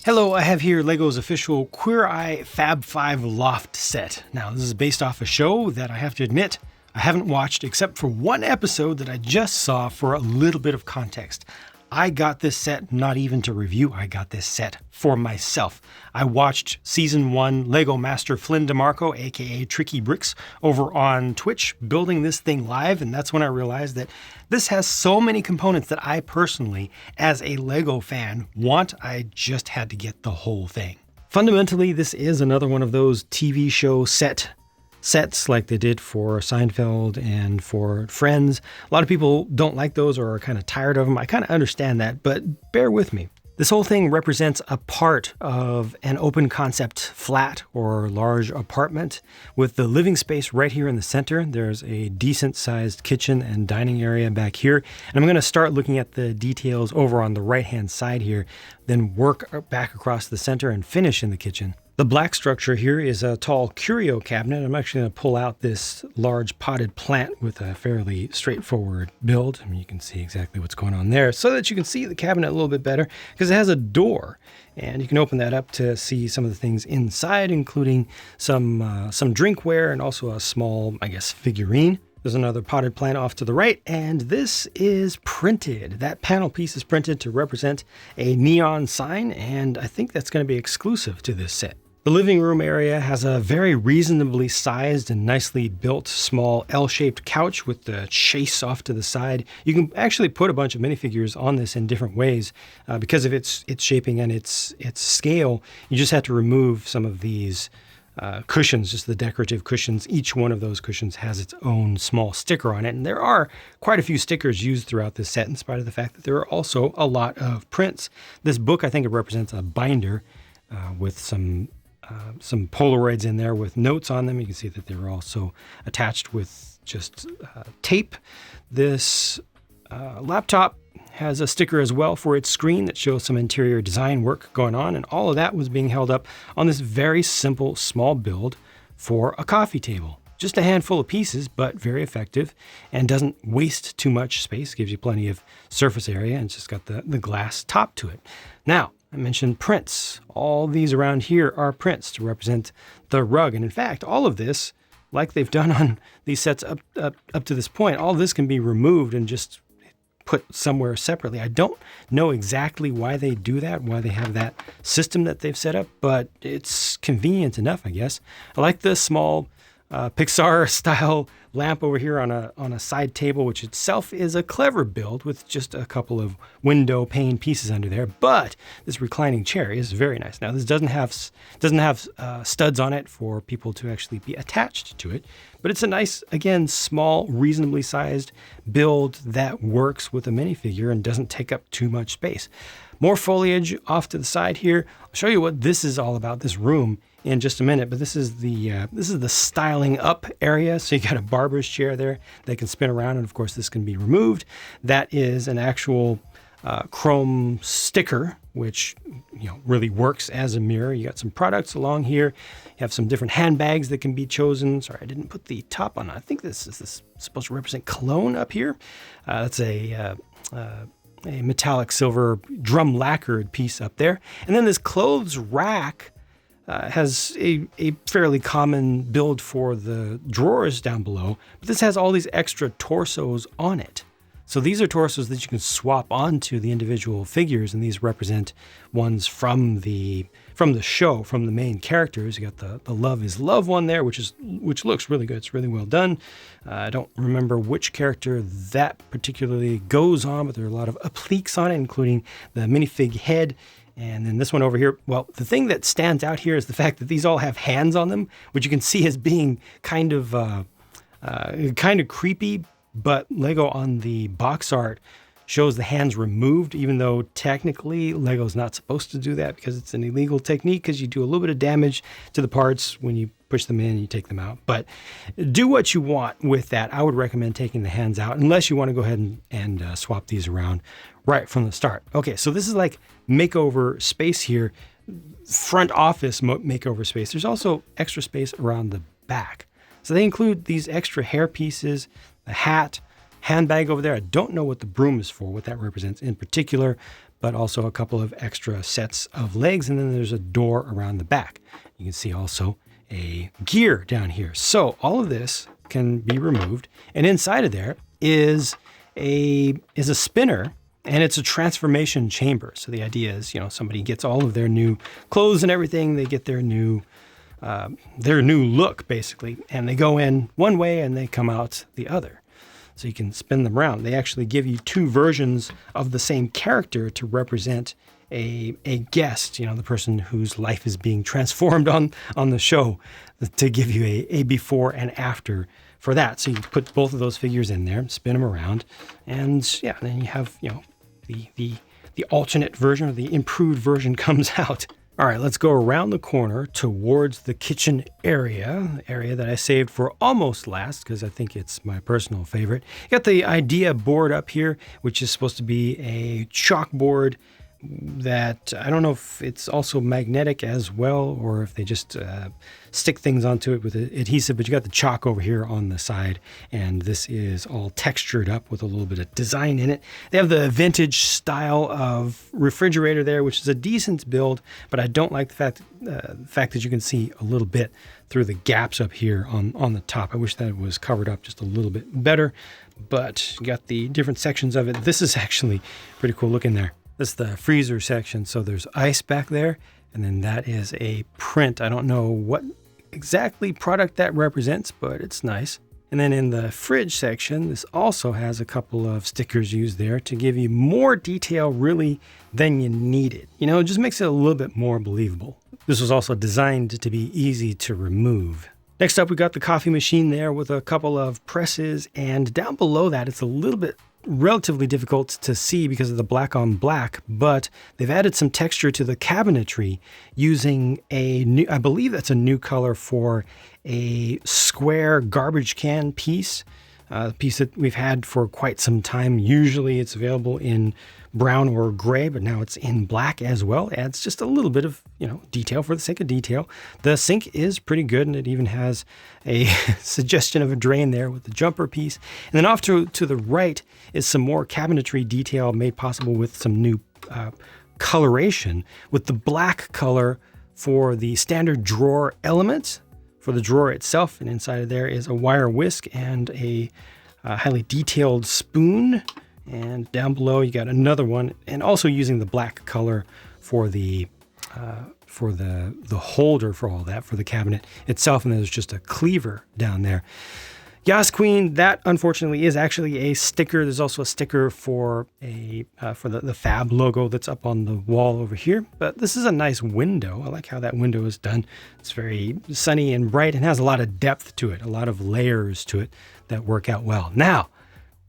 Hello, I have here LEGO's official Queer Eye Fab 5 Loft set. Now, this is based off a show that I have to admit I haven't watched except for one episode that I just saw for a little bit of context. I got this set not even to review, I got this set for myself. I watched Season 1 LEGO Master Flynn DeMarco, aka Tricky Bricks, over on Twitch, building this thing live, and that's when I realized that this has so many components that I personally, as a LEGO fan, want. I just had to get the whole thing. Fundamentally, this is another one of those TV show sets like they did for Seinfeld and for Friends. A lot of people don't like those or are kind of tired of them. I kind of understand that, but bear with me. This whole thing represents a part of an open concept flat or large apartment with the living space right here in the center. There's a decent sized kitchen and dining area back here. And I'm going to start looking at the details over on the right hand side here, then work back across the center and finish in the kitchen. The black structure here is a tall curio cabinet. I'm actually going to pull out this large potted plant with a fairly straightforward build. I mean, you can see exactly what's going on there so that you can see the cabinet a little bit better because it has a door. And you can open that up to see some of the things inside, including some drinkware and also a small, I guess, figurine. There's another potted plant off to the right, and this is printed. That panel piece is printed to represent a neon sign, and I think that's going to be exclusive to this set. The living room area has a very reasonably sized and nicely built small L-shaped couch with the chase off to the side. You can actually put a bunch of minifigures on this in different ways because of its shaping and its scale. You just have to remove some of these cushions, just the decorative cushions. Each one of those cushions has its own small sticker on it, and there are quite a few stickers used throughout this set in spite of the fact that there are also a lot of prints. This book, I think it represents a binder with some Polaroids in there with notes on them. You can see that they were also attached with just tape. This laptop has a sticker as well for its screen that shows some interior design work going on, and all of that was being held up on this very simple small build for a coffee table. Just a handful of pieces, but very effective and doesn't waste too much space, gives you plenty of surface area, and it's just got the glass top to it. Now, I mentioned prints. All these around here are prints to represent the rug. And in fact, all of this, like they've done on these sets up to this point, all this can be removed and just put somewhere separately. I don't know exactly why they do that, why they have that system that they've set up, but it's convenient enough, I guess. I like the small Pixar-style lamp over here on a side table, which itself is a clever build with just a couple of window pane pieces under there. But this reclining chair is very nice. Now, this doesn't have studs on it for people to actually be attached to it, but it's a nice, again, small, reasonably sized build that works with a minifigure and doesn't take up too much space. More foliage off to the side here. I'll show you what this is all about, this room, in just a minute, but this is the styling up area. So you got a barber's chair there that can spin around, and of course this can be removed. That is an actual chrome sticker, which really works as a mirror. You got some products along here. You have some different handbags that can be chosen. Sorry, I didn't put the top on. I think this is supposed to represent cologne up here. That's a metallic silver drum lacquered piece up there, and then this clothes rack has a fairly common build for the drawers down below, but this has all these extra torsos on it. So these are torsos that you can swap onto the individual figures, and these represent ones from the show, from the main characters. You got the Love is Love one there, which looks really good. It's really well done. I don't remember which character that particularly goes on, but there are a lot of appliques on it, including the minifig head. And then this one over here, well, the thing that stands out here is the fact that these all have hands on them, which you can see as being kind of creepy, but LEGO on the box art shows the hands removed, even though technically LEGO's not supposed to do that because it's an illegal technique because you do a little bit of damage to the parts when you push them in and you take them out. But do what you want with that. I would recommend taking the hands out unless you want to go ahead and swap these around right from the start. Okay, so this is like Makeover Space here, front office Makeover Space. There's also extra space around the back. So they include these extra hair pieces, the hat, handbag over there. I don't know what the broom is for, what that represents in particular, but also a couple of extra sets of legs. And then there's a door around the back. You can see also a gear down here. So all of this can be removed. And inside of there is a spinner, and it's a transformation chamber. So the idea is, somebody gets all of their new clothes and everything. They get their new look, basically, and they go in one way and they come out the other. So you can spin them around. They actually give you two versions of the same character to represent a guest, the person whose life is being transformed on the show, to give you a before and after for that. So you put both of those figures in there, spin them around, and then you have, the alternate version or the improved version comes out. All right, let's go around the corner towards the kitchen area, the area that I saved for almost last because I think it's my personal favorite. You got the idea board up here, which is supposed to be a chalkboard that I don't know if it's also magnetic as well or if they just stick things onto it with adhesive, but you got the chalk over here on the side, and this is all textured up with a little bit of design in it. They have the vintage style of refrigerator there, which is a decent build, but I don't like the fact that you can see a little bit through the gaps up here on the top. I wish that was covered up just a little bit better, but you got the different sections of it. This is actually pretty cool looking there. This is the freezer section. So there's ice back there, and then that is a print. I don't know what exactly product that represents, but it's nice. And then in the fridge section, this also has a couple of stickers used there to give you more detail really than you needed. It just makes it a little bit more believable. This was also designed to be easy to remove. Next up, we got the coffee machine there with a couple of presses, and down below that, it's a little bit relatively difficult to see because of the black on black, but they've added some texture to the cabinetry using I believe that's a new color for a square garbage can piece, a piece that we've had for quite some time. Usually it's available in brown or gray, but now it's in black as well. Adds just a little bit of, detail for the sake of detail. The sink is pretty good, and it even has a suggestion of a drain there with the jumper piece. And then off to the right is some more cabinetry detail made possible with some new coloration, with the black color for the standard drawer element for the drawer itself. And inside of there is a wire whisk and a highly detailed spoon. And down below you got another one, and also using the black color for the holder for all that, for the cabinet itself. And there's just a cleaver down there. Yas Queen, that unfortunately is actually a sticker. There's also a sticker for the Fab logo that's up on the wall over here. But this is a nice window. I like how that window is done. It's very sunny and bright and has a lot of depth to it, a lot of layers to it that work out well. Now,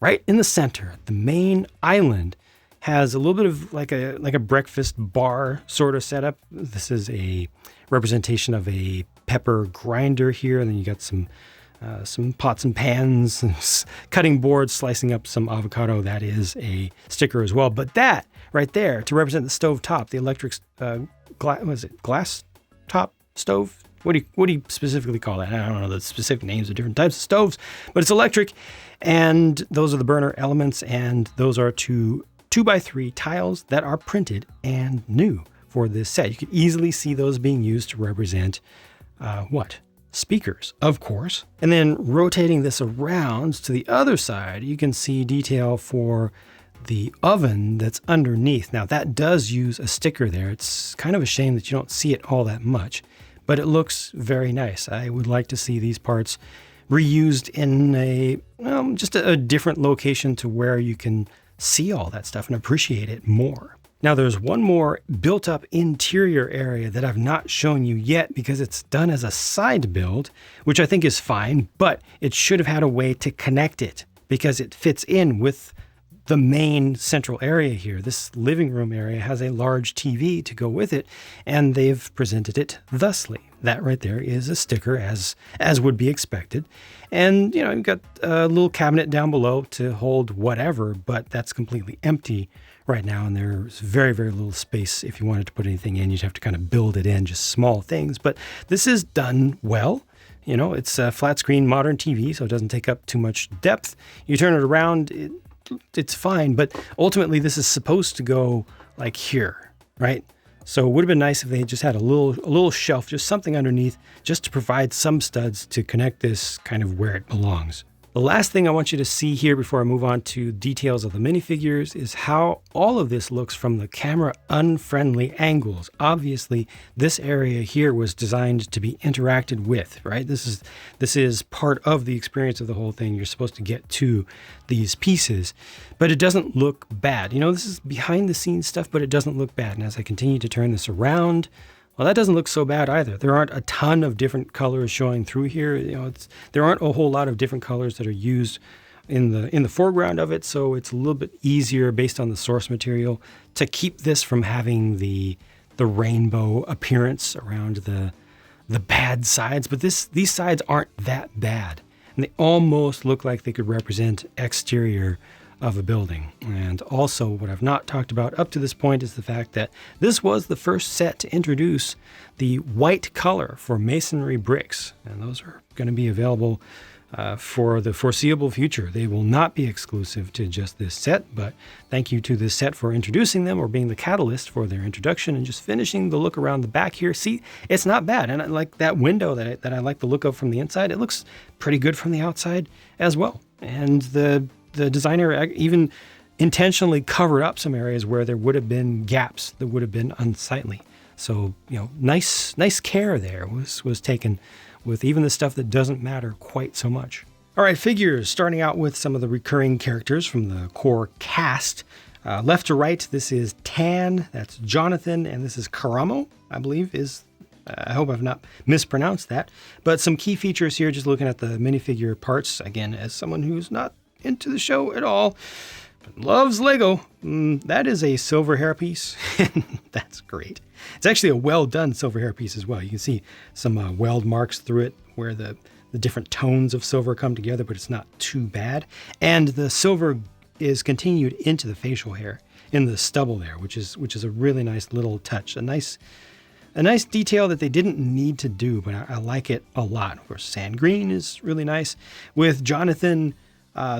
right in the center, the main island has a little bit of like a breakfast bar sort of setup. This is a representation of a pepper grinder here, and then you got some pots and pans, cutting boards, slicing up some avocado. That is a sticker as well. But that right there to represent the stove top, the electric glass top stove? What do you specifically call that? I don't know the specific names of different types of stoves, but it's electric, and those are the burner elements, and those are two 2x3 tiles that are printed and new for this set. You can easily see those being used to represent speakers, of course. And then rotating this around to the other side, you can see detail for the oven that's underneath. Now that does use a sticker there. It's kind of a shame that you don't see it all that much, but it looks very nice. I would like to see these parts reused in just a different location to where you can see all that stuff and appreciate it more. Now there's one more built up interior area that I've not shown you yet because it's done as a side build, which I think is fine, but it should have had a way to connect it because it fits in with the main central area here. This living room area has a large TV to go with it, and they've presented it thusly. That right there is a sticker, as would be expected. And, you've got a little cabinet down below to hold whatever, but that's completely empty right now, and there's very, very little space. If you wanted to put anything in, you'd have to kind of build it in, just small things. But this is done well. It's a flat screen modern TV, so it doesn't take up too much depth. You turn it around, it's fine, but ultimately this is supposed to go like here, right? So it would have been nice if they just had a little shelf, just something underneath, just to provide some studs to connect this kind of where it belongs. The last thing I want you to see here before I move on to details of the minifigures is how all of this looks from the camera unfriendly angles. Obviously, this area here was designed to be interacted with, right? This is part of the experience of the whole thing. You're supposed to get to these pieces, but it doesn't look bad. You know, this is behind the scenes stuff, but it doesn't look bad. And as I continue to turn this around, well, that doesn't look so bad either. There aren't a ton of different colors showing through here. You know, there aren't a whole lot of different colors that are used in the foreground of it, so it's a little bit easier based on the source material to keep this from having the rainbow appearance around the bad sides. But these sides aren't that bad, and they almost look like they could represent exterior of a building. And also, what I've not talked about up to this point is the fact that this was the first set to introduce the white color for masonry bricks, and those are going to be available for the foreseeable future. They will not be exclusive to just this set, but thank you to this set for introducing them, or being the catalyst for their introduction, and just finishing the look around the back here. See, it's not bad, and I like that window that I like the look of from the inside. It looks pretty good from the outside as well, and the designer even intentionally covered up some areas where there would have been gaps that would have been unsightly. So, you know, nice care there was taken with even the stuff that doesn't matter quite so much. All right, figures, starting out with some of the recurring characters from the core cast. Left to right, this is Tan, that's Jonathan, and this is Karamo, I believe I hope I've not mispronounced that. But some key features here, just looking at the minifigure parts, again, as someone who's not into the show at all, but loves Lego. That is a silver hairpiece. That's great. It's actually a well done silver hairpiece as well. You can see some weld marks through it where the different tones of silver come together, but it's not too bad. And the silver is continued into the facial hair in the stubble there, which is a really nice little touch. A nice detail that they didn't need to do, but I like it a lot. Of course, sand green is really nice. With Jonathan,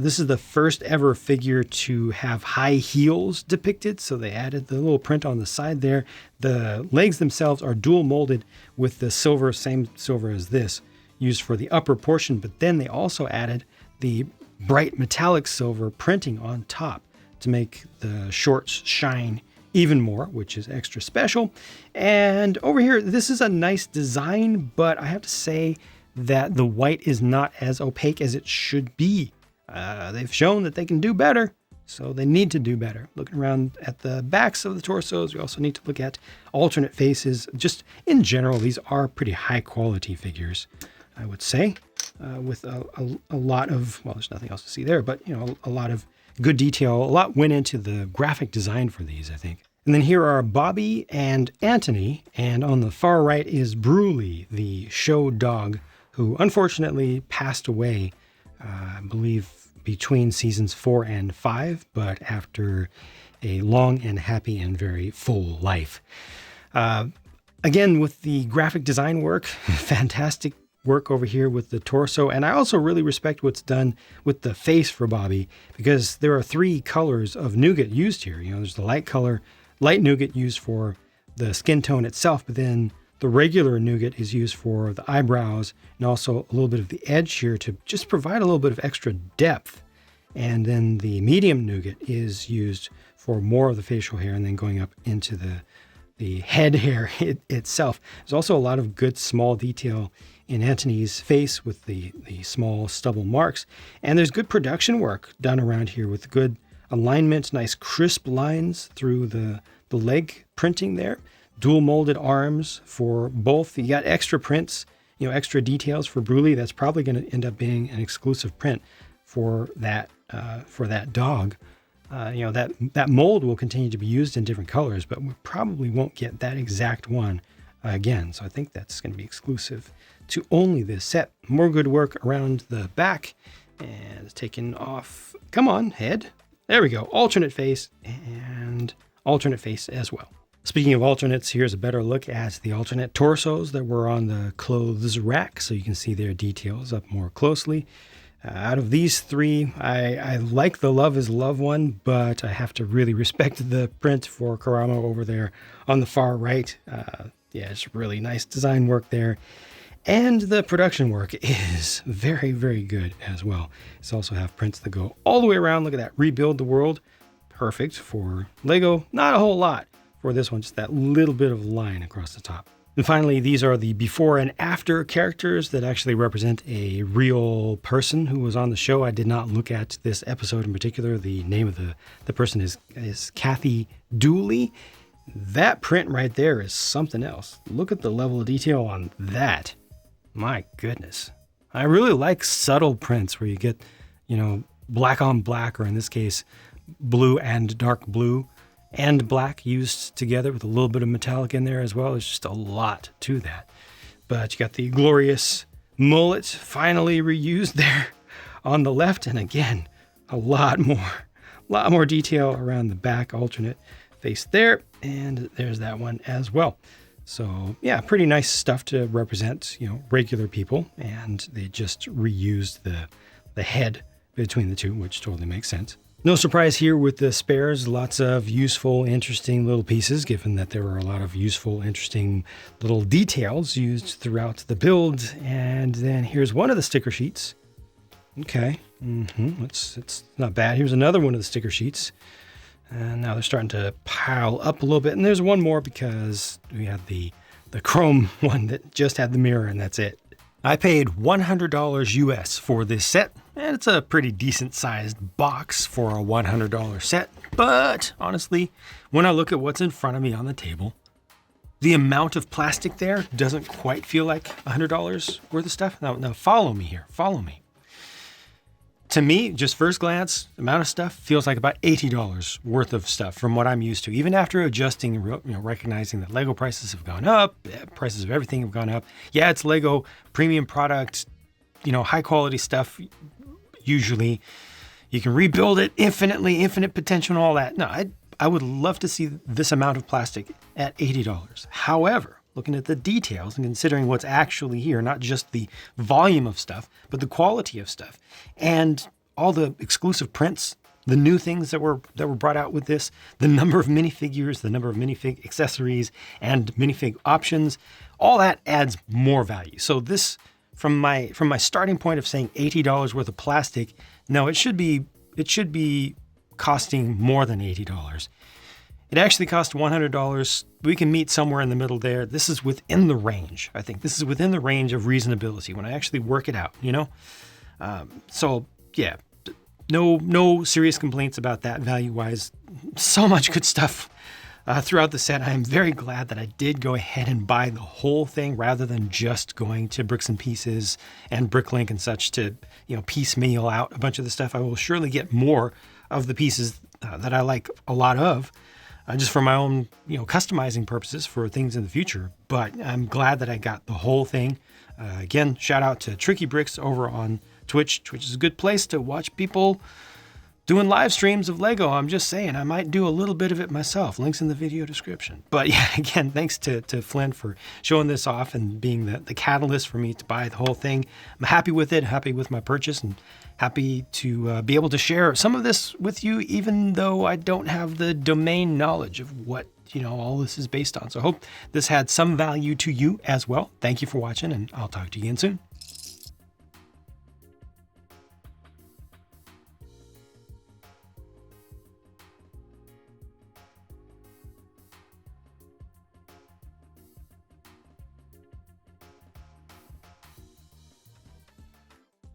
this is the first ever figure to have high heels depicted, so they added the little print on the side there. The legs themselves are dual molded with the silver, same silver as this, used for the upper portion, but then they also added the bright metallic silver printing on top to make the shorts shine even more, which is extra special. And over here, this is a nice design, but I have to say that the white is not as opaque as it should be. They've shown that they can do better, so they need to do better. Looking around at the backs of the torsos, we also need to look at alternate faces. Just in general, these are pretty high quality figures, I would say, with a lot of, well, there's nothing else to see there, but you know, a lot of good detail. A lot went into the graphic design for these, I think. And then here are Bobby and Anthony, and on the far right is Bruley, the show dog, who unfortunately passed away, I believe, between seasons 4 and 5, but after a long and happy and very full life. Again, with the graphic design work, fantastic work over here with the torso. And I also really respect what's done with the face for Bobby, because there are 3 colors of nougat used here. You know, there's the light nougat used for the skin tone itself, but then the regular nougat is used for the eyebrows and also a little bit of the edge here to just provide a little bit of extra depth. And then the medium nougat is used for more of the facial hair and then going up into the head hair itself. There's also a lot of good small detail in Anthony's face with the small stubble marks. And there's good production work done around here with good alignment, nice crisp lines through the leg printing there. Dual molded arms for both. You got extra prints, you know, extra details for Bruley. That's probably going to end up being an exclusive print for that dog. You know, that mold will continue to be used in different colors, but we probably won't get that exact one again. So I think that's going to be exclusive to only this set. More good work around the back, and taking off. Come on, head. There we go. Alternate face and alternate face as well. Speaking of alternates, here's a better look at the alternate torsos that were on the clothes rack, so you can see their details up more closely. Out of these three, I like the Love is Love one, but I have to really respect the print for Karamo over there on the far right. Yeah, it's really nice design work there. And the production work is very, very good as well. It's also have prints that go all the way around. Look at that. Rebuild the World. Perfect for Lego. Not a whole lot for this one, just that little bit of line across the top. And finally, these are the before and after characters that actually represent a real person who was on the show. I did not look at this episode in particular. The name of the person is Kathy Dooley. That print right there is something else. Look at the level of detail on that. My goodness. I really like subtle prints where you get, black on black, or in this case, blue and dark blue and black used together with a little bit of metallic in there as well. There's just a lot to that. But you got the glorious mullet finally reused there on the left. And again, a lot more detail around the back alternate face there. And there's that one as well. So yeah, pretty nice stuff to represent, regular people. And they just reused the head between the two, which totally makes sense. No surprise here with the spares, lots of useful, interesting little pieces, given that there were a lot of useful, interesting little details used throughout the build. And then here's one of the sticker sheets. Okay, it's not bad. Here's another one of the sticker sheets. And now they're starting to pile up a little bit. And there's one more because we had the chrome one that just had the mirror, and that's it. I paid $100 US for this set, and it's a pretty decent sized box for a $100 set. But honestly, when I look at what's in front of me on the table, the amount of plastic there doesn't quite feel like $100 worth of stuff. Now follow me here, follow me. To me, just first glance, the amount of stuff feels like about $80 worth of stuff from what I'm used to. Even after adjusting, recognizing that Lego prices have gone up, prices of everything have gone up. Yeah, it's Lego premium product, high quality stuff. Usually, you can rebuild it infinitely, infinite potential and all that. No, I would love to see this amount of plastic at $80. However, looking at the details and considering what's actually here, not just the volume of stuff, but the quality of stuff and all the exclusive prints, the new things that were brought out with this, the number of minifigures, the number of minifig accessories and minifig options, all that adds more value. So this, from my starting point of saying $80 worth of plastic, no, it should be costing more than $80. It actually cost $100. We can meet somewhere in the middle there. This is within the range. I think this is within the range of reasonability when I actually work it out, So yeah, no serious complaints about that value-wise. So much good stuff throughout the set. I am very glad that I did go ahead and buy the whole thing rather than just going to Bricks and Pieces and Bricklink and such to, piecemeal out a bunch of the stuff. I will surely get more of the pieces that I like a lot of. Just for my own, customizing purposes for things in the future. But I'm glad that I got the whole thing. Again, shout out to Tricky Bricks over on Twitch. Twitch is a good place to watch people doing live streams of Lego. I'm just saying, I might do a little bit of it myself. Links in the video description. But yeah, again, thanks to Flynn for showing this off and being the catalyst for me to buy the whole thing. I'm happy with it, happy with my purchase, and happy to be able to share some of this with you, even though I don't have the domain knowledge of what, all this is based on. So I hope this had some value to you as well. Thank you for watching, and I'll talk to you again soon.